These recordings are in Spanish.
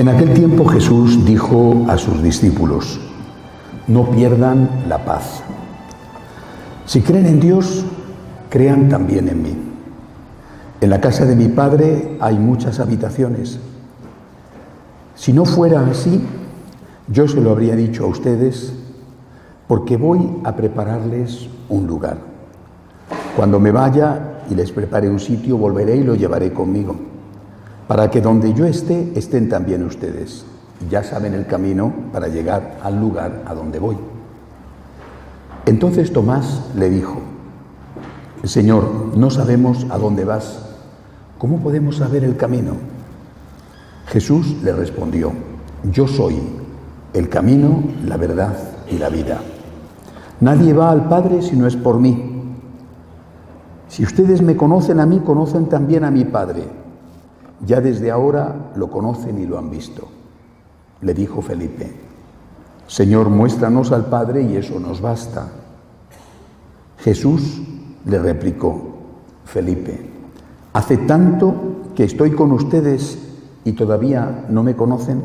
En aquel tiempo Jesús dijo a sus discípulos: no pierdan la paz. Si creen en Dios, crean también en mí. En la casa de mi Padre hay muchas habitaciones. Si no fuera así, yo se lo habría dicho a ustedes, porque voy a prepararles un lugar. Cuando me vaya y les prepare un sitio, volveré y lo llevaré conmigo, para que donde yo esté, estén también ustedes. Ya saben el camino para llegar al lugar a donde voy. Entonces Tomás le dijo: Señor, no sabemos a dónde vas. ¿Cómo podemos saber el camino? Jesús le respondió: yo soy el camino, la verdad y la vida. Nadie va al Padre si no es por mí. Si ustedes me conocen a mí, conocen también a mi Padre. Ya desde ahora lo conocen y lo han visto. Le dijo Felipe: Señor, muéstranos al Padre y eso nos basta. Jesús le replicó: Felipe, ¿hace tanto que estoy con ustedes y todavía no me conocen?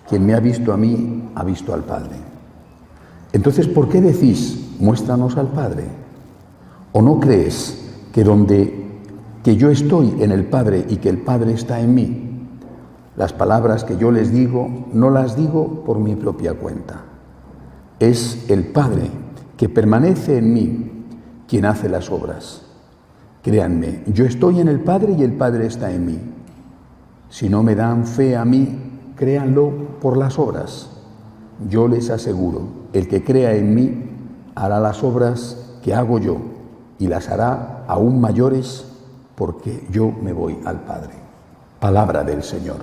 Quien me ha visto a mí, ha visto al Padre. Entonces, ¿por qué decís: muéstranos al Padre? ¿O no crees que yo estoy en el Padre y que el Padre está en mí? Las palabras que yo les digo, no las digo por mi propia cuenta. Es el Padre que permanece en mí quien hace las obras. Créanme, yo estoy en el Padre y el Padre está en mí. Si no me dan fe a mí, créanlo por las obras. Yo les aseguro, el que crea en mí hará las obras que hago yo y las hará aún mayores, porque yo me voy al Padre. Palabra del Señor.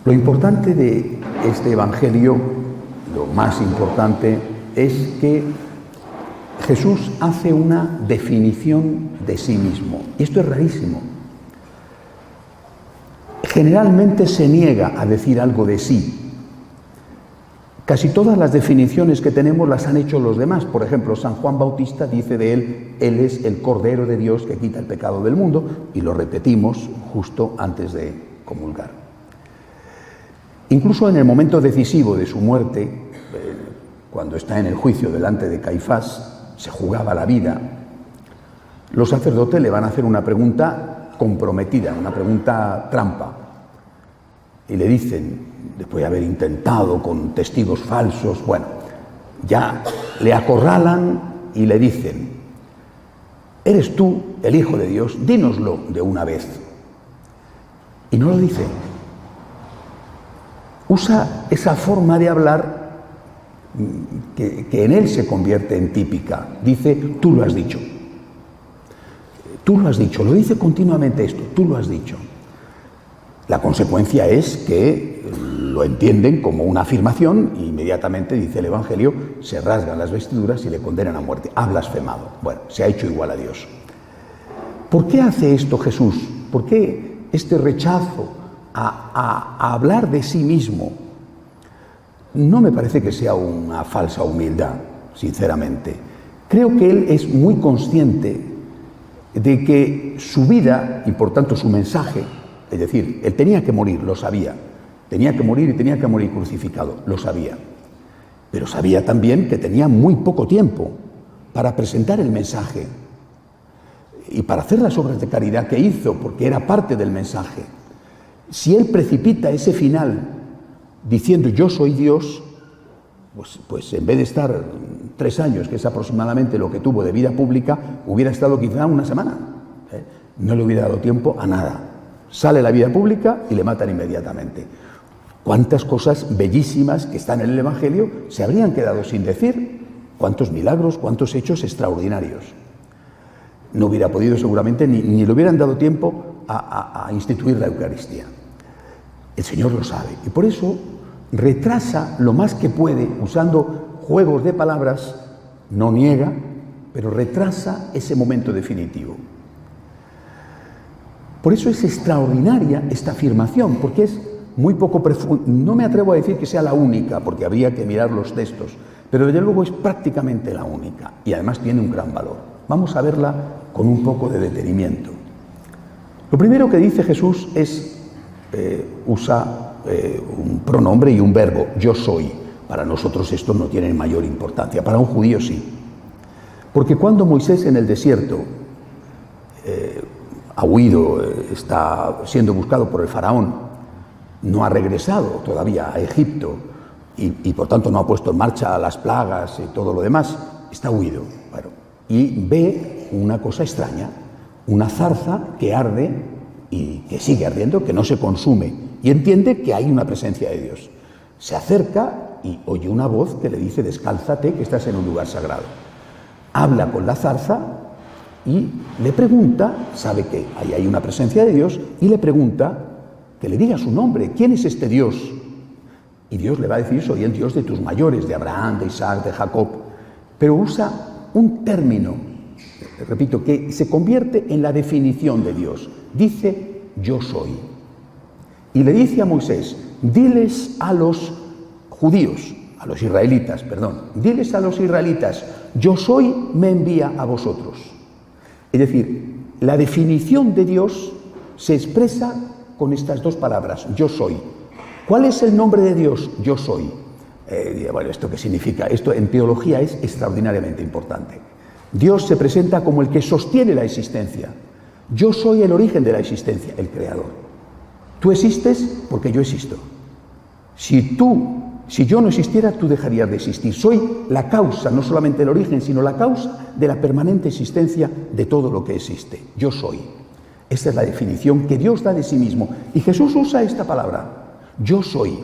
Lo importante de este Evangelio, lo más importante, es que Jesús hace una definición de sí mismo. Y esto es rarísimo. Generalmente se niega a decir algo de sí. Casi todas las definiciones que tenemos las han hecho los demás. Por ejemplo, San Juan Bautista dice de él: Él es el Cordero de Dios que quita el pecado del mundo, y lo repetimos justo antes de comulgar. Incluso en el momento decisivo de su muerte, cuando está en el juicio delante de Caifás, se jugaba la vida, los sacerdotes le van a hacer una pregunta comprometida, una pregunta trampa, y le dicen, después de haber intentado con testigos falsos, bueno, ya le acorralan y le dicen: ¿eres tú el Hijo de Dios? Dínoslo de una vez. Y no lo dice. Usa esa forma de hablar que en él se convierte en típica. Dice: tú lo has dicho. Tú lo has dicho. Lo dice continuamente esto: tú lo has dicho. La consecuencia es que lo entienden como una afirmación y inmediatamente, dice el Evangelio, se rasgan las vestiduras y le condenan a muerte. Ha blasfemado. Bueno, se ha hecho igual a Dios. ¿Por qué hace esto Jesús? ¿Por qué este rechazo a hablar de sí mismo? No me parece que sea una falsa humildad, sinceramente. Creo que él es muy consciente de que su vida y por tanto su mensaje, es decir, él tenía que morir, lo sabía. Tenía que morir y tenía que morir crucificado, lo sabía. Pero sabía también que tenía muy poco tiempo para presentar el mensaje y para hacer las obras de caridad que hizo, porque era parte del mensaje. Si él precipita ese final diciendo yo soy Dios, pues en vez de estar 3 años, que es aproximadamente lo que tuvo de vida pública, hubiera estado quizá una semana. No le hubiera dado tiempo a nada. Sale la vida pública y le matan inmediatamente. ¿Cuántas cosas bellísimas que están en el Evangelio se habrían quedado sin decir? ¿Cuántos milagros, cuántos hechos extraordinarios? No hubiera podido seguramente, ni le hubieran dado tiempo a instituir la Eucaristía. El Señor lo sabe y por eso retrasa lo más que puede, usando juegos de palabras, no niega, pero retrasa ese momento definitivo. Por eso es extraordinaria esta afirmación, porque es muy poco profunda. No me atrevo a decir que sea la única, porque habría que mirar los textos, pero desde luego es prácticamente la única y además tiene un gran valor. Vamos a verla con un poco de detenimiento. Lo primero que dice Jesús es, usa un pronombre y un verbo, yo soy. Para nosotros esto no tiene mayor importancia, para un judío sí. Porque cuando Moisés en el desierto ha huido, está siendo buscado por el faraón, no ha regresado todavía a Egipto y por tanto no ha puesto en marcha las plagas y todo lo demás, está huido. Bueno, y ve una cosa extraña, una zarza que arde y que sigue ardiendo, que no se consume, y entiende que hay una presencia de Dios. Se acerca y oye una voz que le dice, descálzate, que estás en un lugar sagrado. Habla con la zarza y le pregunta, sabe que ahí hay una presencia de Dios, y le pregunta que le diga su nombre, ¿quién es este Dios? Y Dios le va a decir, soy el Dios de tus mayores, de Abraham, de Isaac, de Jacob. Pero usa un término, repito, que se convierte en la definición de Dios. Dice, yo soy. Y le dice a Moisés, diles a los judíos, a los israelitas, perdón, diles a los israelitas, yo soy, me envía a vosotros. Es decir, la definición de Dios se expresa con estas dos palabras, yo soy. ¿Cuál es el nombre de Dios? Yo soy. Bueno, ¿esto qué significa? Esto en teología es extraordinariamente importante. Dios se presenta como el que sostiene la existencia. Yo soy el origen de la existencia, el creador. Tú existes porque yo existo. Si yo no existiera, tú dejarías de existir. Soy la causa, no solamente el origen, sino la causa de la permanente existencia de todo lo que existe. Yo soy. Esta es la definición que Dios da de sí mismo. Y Jesús usa esta palabra, yo soy.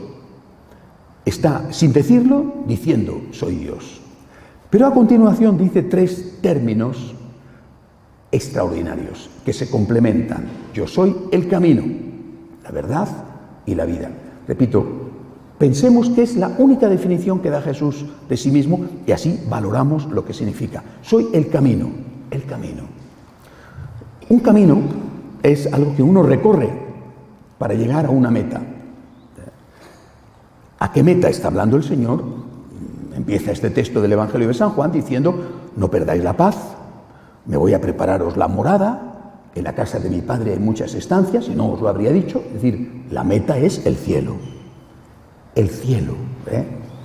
Está, sin decirlo, diciendo, soy Dios. Pero a continuación dice tres términos extraordinarios que se complementan. Yo soy el camino, la verdad y la vida. Repito, pensemos que es la única definición que da Jesús de sí mismo y así valoramos lo que significa. Soy el camino, el camino. Un camino es algo que uno recorre para llegar a una meta. ¿A qué meta está hablando el Señor? Empieza este texto del Evangelio de San Juan diciendo, no perdáis la paz, me voy a prepararos la morada, en la casa de mi Padre hay muchas estancias, y no os lo habría dicho, es decir, la meta es el cielo. El cielo,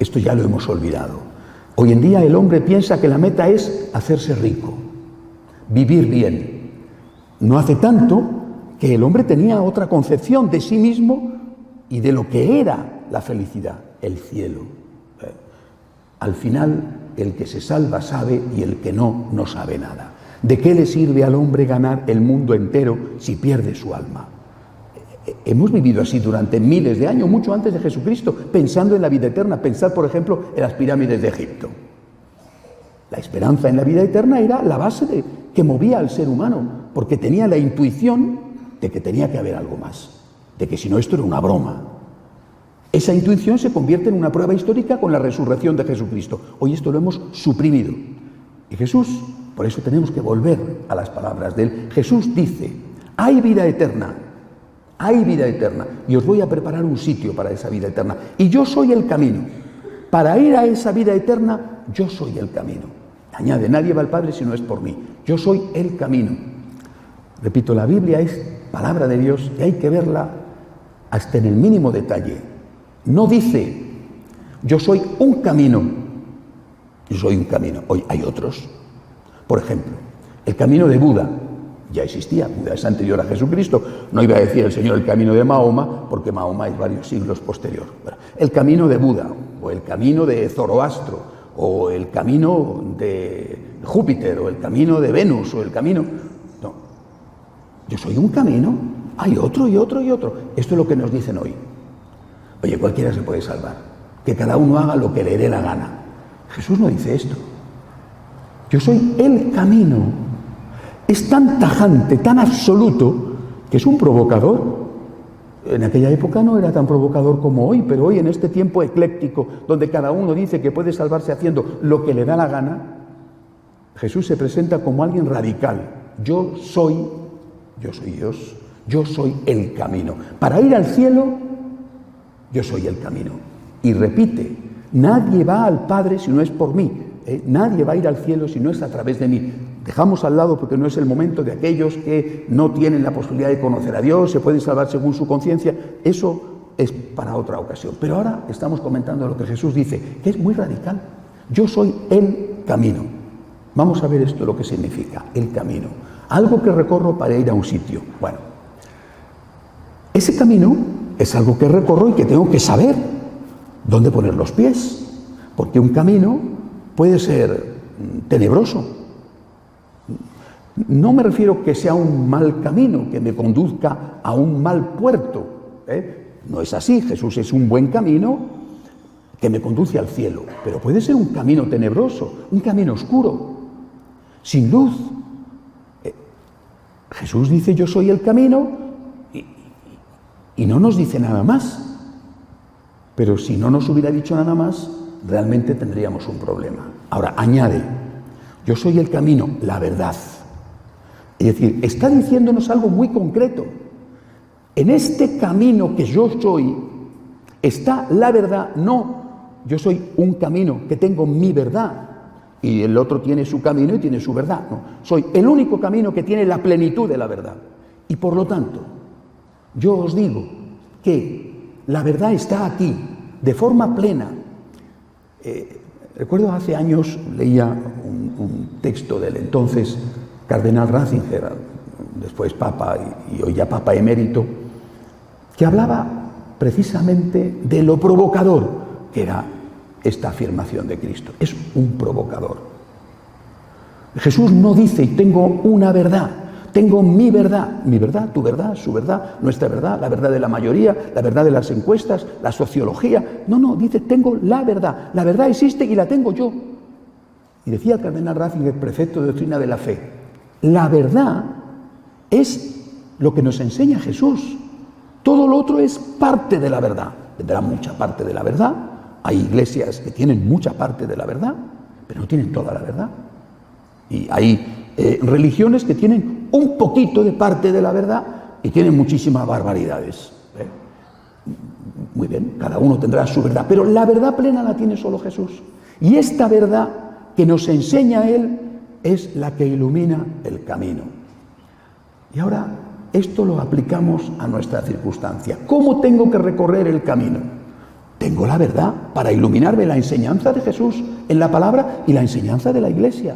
esto ya lo hemos olvidado. Hoy en día el hombre piensa que la meta es hacerse rico, vivir bien. No hace tanto que el hombre tenía otra concepción de sí mismo y de lo que era la felicidad, el cielo. Al final, el que se salva sabe y el que no, no sabe nada. ¿De qué le sirve al hombre ganar el mundo entero si pierde su alma? Hemos vivido así durante miles de años, mucho antes de Jesucristo, pensando en la vida eterna. Pensad, por ejemplo, en las pirámides de Egipto. La esperanza en la vida eterna era la base que movía al ser humano, porque tenía la intuición de que tenía que haber algo más, de que si no esto era una broma. Esa intuición se convierte en una prueba histórica con la resurrección de Jesucristo. Hoy esto lo hemos suprimido. Y Jesús, por eso tenemos que volver a las palabras de él. Jesús dice, hay vida eterna, y os voy a preparar un sitio para esa vida eterna. Y yo soy el camino. Para ir a esa vida eterna, yo soy el camino. Añade, nadie va al Padre si no es por mí. Yo soy el camino. Repito, la Biblia es palabra de Dios y hay que verla hasta en el mínimo detalle. No dice, yo soy un camino, yo soy un camino. Hoy hay otros. Por ejemplo, el camino de Buda ya existía, Buda es anterior a Jesucristo. No iba a decir el Señor el camino de Mahoma, porque Mahoma es varios siglos posterior. El camino de Buda, o el camino de Zoroastro, o el camino de Júpiter, o el camino de Venus, o el camino... No, yo soy un camino, hay otro y otro y otro. Esto es lo que nos dicen hoy. Oye, cualquiera se puede salvar, que cada uno haga lo que le dé la gana. Jesús no dice esto. Yo soy el camino. Es tan tajante, tan absoluto, que es un provocador. En aquella época no era tan provocador como hoy, pero hoy en este tiempo ecléctico, donde cada uno dice que puede salvarse haciendo lo que le da la gana, Jesús se presenta como alguien radical. Yo soy Dios, yo soy el camino. Para ir al cielo, yo soy el camino. Y repite, nadie va al Padre si no es por mí. Nadie va a ir al cielo si no es a través de mí. dejamos al lado porque no es el momento de aquellos que no tienen la posibilidad de conocer a Dios, se pueden salvar según su conciencia. Eso es para otra ocasión. Pero ahora estamos comentando lo que Jesús dice, que es muy radical. Yo soy el camino. Vamos a ver esto lo que significa, el camino. Algo que recorro para ir a un sitio. Bueno, ese camino es algo que recorro y que tengo que saber dónde poner los pies, porque un camino puede ser tenebroso. No me refiero que sea un mal camino, que me conduzca a un mal puerto, No es así. Jesús es un buen camino que me conduce al cielo, pero puede ser un camino tenebroso, un camino oscuro, sin luz. Jesús dice: yo soy el camino, y no nos dice nada más. Pero si no nos hubiera dicho nada más, realmente tendríamos un problema. Ahora, añade: yo soy el camino, la verdad. Es decir, está diciéndonos algo muy concreto. En este camino que yo soy está la verdad. No, yo soy un camino, que tengo mi verdad, y el otro tiene su camino y tiene su verdad. No, soy el único camino que tiene la plenitud de la verdad. Y por lo tanto, yo os digo que la verdad está aquí, de forma plena. Recuerdo hace años leía un texto del entonces cardenal Ratzinger, después papa y hoy ya papa emérito, que hablaba precisamente de lo provocador que era esta afirmación de Cristo. Es un provocador. Jesús no dice: tengo una verdad, tengo mi verdad, tu verdad, su verdad, nuestra verdad, la verdad de la mayoría, la verdad de las encuestas, la sociología. No, dice: tengo la verdad existe y la tengo yo. Y decía el cardenal Ratzinger, prefecto de doctrina de la fe: la verdad es lo que nos enseña Jesús. Todo lo otro es parte de la verdad. Tendrá mucha parte de la verdad. Hay iglesias que tienen mucha parte de la verdad, pero no tienen toda la verdad. Y hay religiones que tienen un poquito de parte de la verdad y tienen muchísimas barbaridades. Muy bien, cada uno tendrá su verdad, pero la verdad plena la tiene solo Jesús. Y esta verdad que nos enseña Él es la que ilumina el camino. Y ahora esto lo aplicamos a nuestra circunstancia. ¿Cómo tengo que recorrer el camino? Tengo la verdad para iluminarme, la enseñanza de Jesús en la palabra y la enseñanza de la Iglesia.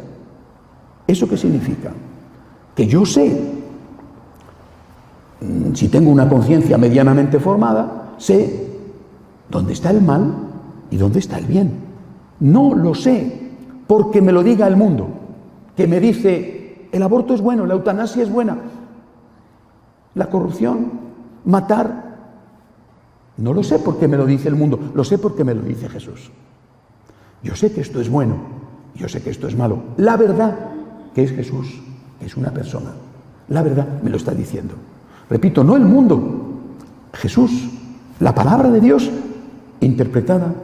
¿Eso qué significa? Que yo sé, si tengo una conciencia medianamente formada, sé dónde está el mal y dónde está el bien. No lo sé porque me lo diga el mundo, que me dice: el aborto es bueno, la eutanasia es buena, la corrupción, matar. No lo sé porque me lo dice el mundo, lo sé porque me lo dice Jesús. Yo sé que esto es bueno, yo sé que esto es malo. La verdad, que es Jesús, que es una persona, la verdad me lo está diciendo. Repito, no el mundo, Jesús, la palabra de Dios interpretada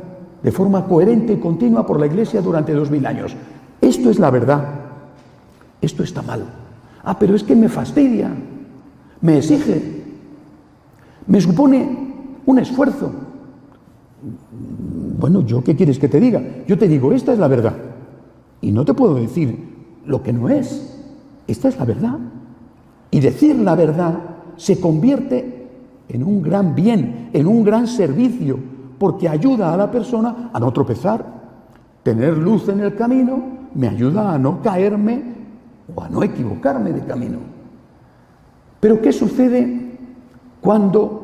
de forma coherente y continua por la Iglesia durante 2000 años. Esto es la verdad. Esto está mal. Pero es que me fastidia, me exige, me supone un esfuerzo. Bueno, ¿yo qué quieres que te diga? Yo te digo: esta es la verdad. Y no te puedo decir lo que no es. Esta es la verdad. Y decir la verdad se convierte en un gran bien, en un gran servicio, porque ayuda a la persona a no tropezar. Tener luz en el camino me ayuda a no caerme o a no equivocarme de camino. Pero ¿qué sucede cuando,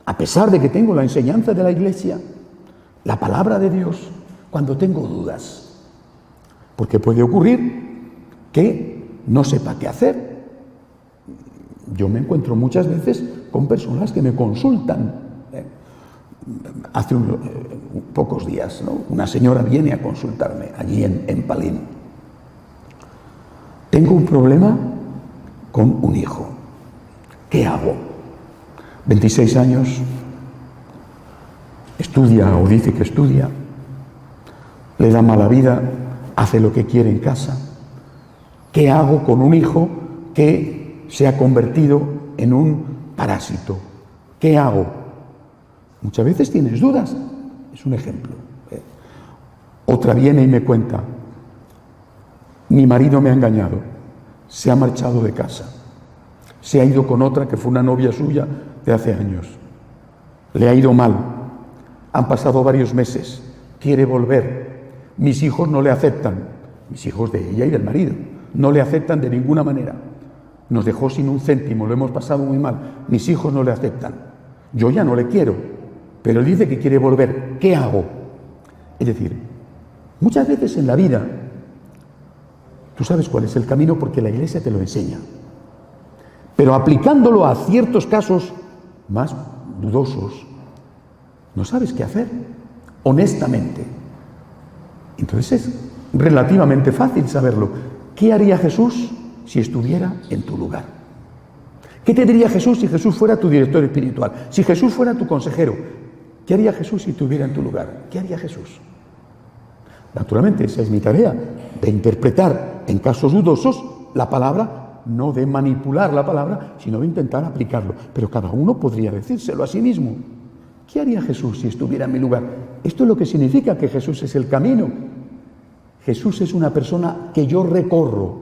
a pesar de que tengo la enseñanza de la Iglesia, la palabra de Dios, cuando tengo dudas? Porque puede ocurrir que no sepa qué hacer. Yo me encuentro muchas veces con personas que me consultan. Hace pocos días, ¿no?, una señora viene a consultarme allí en Palín. Tengo un problema con un hijo. ¿Qué hago? 26 años, estudia o dice que estudia, le da mala vida, hace lo que quiere en casa. ¿Qué hago con un hijo que se ha convertido en un parásito? ¿Qué hago? Muchas veces tienes dudas, es un ejemplo. Otra viene y me cuenta: mi marido me ha engañado, se ha marchado de casa, se ha ido con otra que fue una novia suya de hace años, le ha ido mal, han pasado varios meses, quiere volver, mis hijos no le aceptan, mis hijos de ella y del marido, no le aceptan de ninguna manera, nos dejó sin un céntimo, lo hemos pasado muy mal, mis hijos no le aceptan, yo ya no le quiero, pero él dice que quiere volver, ¿qué hago? Es decir, muchas veces en la vida, tú sabes cuál es el camino porque la Iglesia te lo enseña, pero aplicándolo a ciertos casos más dudosos, no sabes qué hacer, honestamente. Entonces es relativamente fácil saberlo. ¿Qué haría Jesús si estuviera en tu lugar? ¿Qué te diría Jesús si Jesús fuera tu director espiritual? Si Jesús fuera tu consejero, ¿qué haría Jesús si estuviera en tu lugar? ¿Qué haría Jesús? Naturalmente, esa es mi tarea, de interpretar en casos dudosos la palabra, no de manipular la palabra, sino de intentar aplicarlo. Pero cada uno podría decírselo a sí mismo. ¿Qué haría Jesús si estuviera en mi lugar? Esto es lo que significa que Jesús es el camino. Jesús es una persona que yo recorro,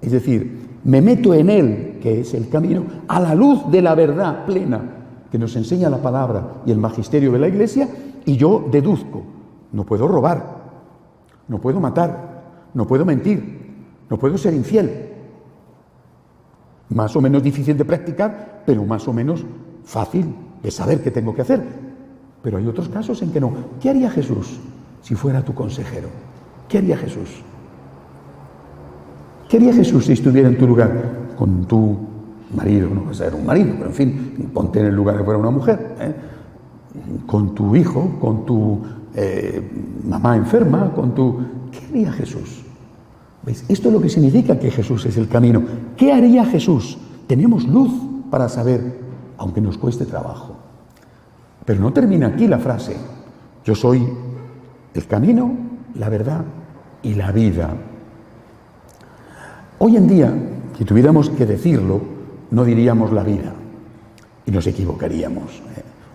es decir, me meto en Él, que es el camino, a la luz de la verdad plena que nos enseña la palabra y el magisterio de la Iglesia, y yo deduzco. No puedo robar, no puedo matar, no puedo mentir, no puedo ser infiel. Más o menos difícil de practicar, pero más o menos fácil de saber qué tengo que hacer. Pero hay otros casos en que no. ¿Qué haría Jesús si fuera tu consejero? ¿Qué haría Jesús? ¿Qué haría Jesús si estuviera en tu lugar? Con tu marido, no vas a ser un marido, pero en fin, ponte en el lugar de fuera una mujer, con tu hijo, con tu mamá enferma, con tu... ¿Qué haría Jesús? ¿Veis? Esto es lo que significa que Jesús es el camino. ¿Qué haría Jesús? Tenemos luz para saber, aunque nos cueste trabajo. Pero no termina aquí la frase. Yo soy el camino, la verdad y la vida. Hoy en día, si tuviéramos que decirlo, no diríamos la vida y nos equivocaríamos.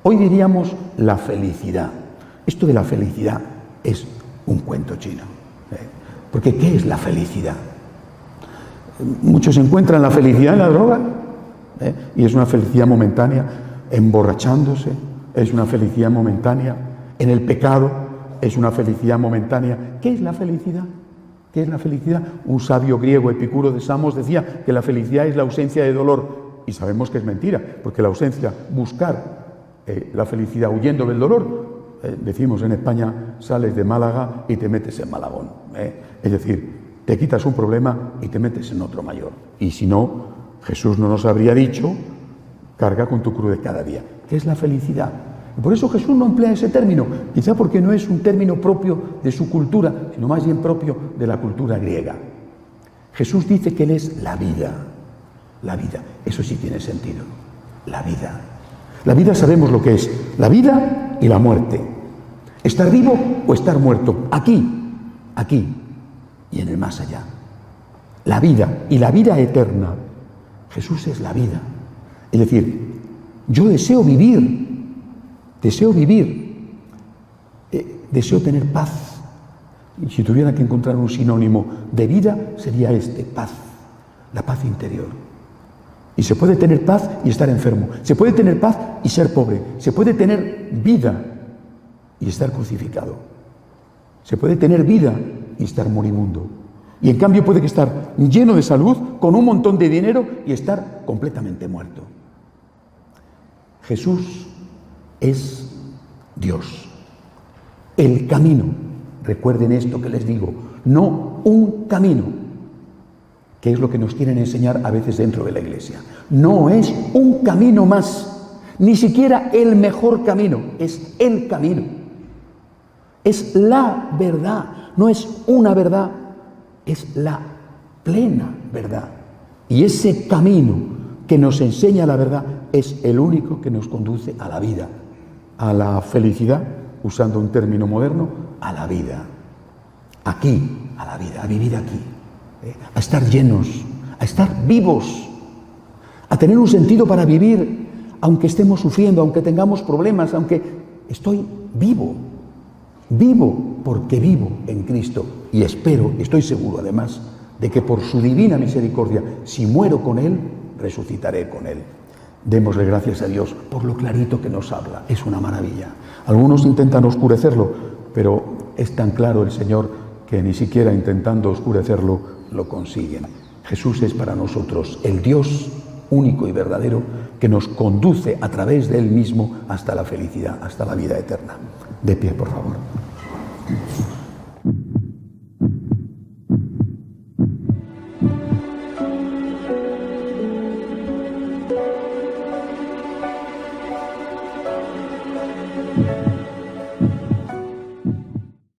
Hoy diríamos la felicidad. Esto de la felicidad es un cuento chino. Porque ¿qué es la felicidad? Muchos encuentran la felicidad en la droga, y es una felicidad momentánea, emborrachándose, es una felicidad momentánea, en el pecado es una felicidad momentánea. ¿Qué es la felicidad? ¿Qué es la felicidad? Un sabio griego, Epicuro de Samos, decía que la felicidad es la ausencia de dolor, y sabemos que es mentira, porque la ausencia, buscar la felicidad huyendo del dolor, decimos en España, sales de Málaga y te metes en Malagón. Es decir, te quitas un problema y te metes en otro mayor. Y si no, Jesús no nos habría dicho, carga con tu cruz de cada día. ¿Qué es la felicidad? Y por eso Jesús no emplea ese término, quizá porque no es un término propio de su cultura, sino más bien propio de la cultura griega. Jesús dice que Él es la vida. La vida, eso sí tiene sentido. La vida. La vida sabemos lo que es, la vida y la muerte. Estar vivo o estar muerto, aquí, aquí y en el más allá. La vida y la vida eterna. Jesús es la vida. Es decir, yo deseo vivir, deseo tener paz. Y si tuviera que encontrar un sinónimo de vida, sería este, paz, la paz interior. Y se puede tener paz y estar enfermo. Se puede tener paz y ser pobre. Se puede tener vida y estar crucificado. Se puede tener vida y estar moribundo. Y en cambio puede que estar lleno de salud, con un montón de dinero y estar completamente muerto. Jesús es Dios. El camino. Recuerden esto que les digo. No un camino, que es lo que nos quieren enseñar a veces dentro de la Iglesia. No es un camino más, ni siquiera el mejor camino, es el camino. Es la verdad, no es una verdad, es la plena verdad. Y ese camino que nos enseña la verdad es el único que nos conduce a la vida, a la felicidad, usando un término moderno, a la vida. Aquí, a la vida, a vivir aquí. A estar llenos, a estar vivos, a tener un sentido para vivir, aunque estemos sufriendo, aunque tengamos problemas, aunque estoy vivo porque vivo en Cristo y espero, estoy seguro además, de que por su divina misericordia, si muero con Él, resucitaré con Él. Démosle gracias a Dios por lo clarito que nos habla. Es una maravilla. Algunos intentan oscurecerlo, pero es tan claro el Señor que ni siquiera intentando oscurecerlo lo consiguen. Jesús es para nosotros el Dios único y verdadero que nos conduce a través de Él mismo hasta la felicidad, hasta la vida eterna. De pie, por favor.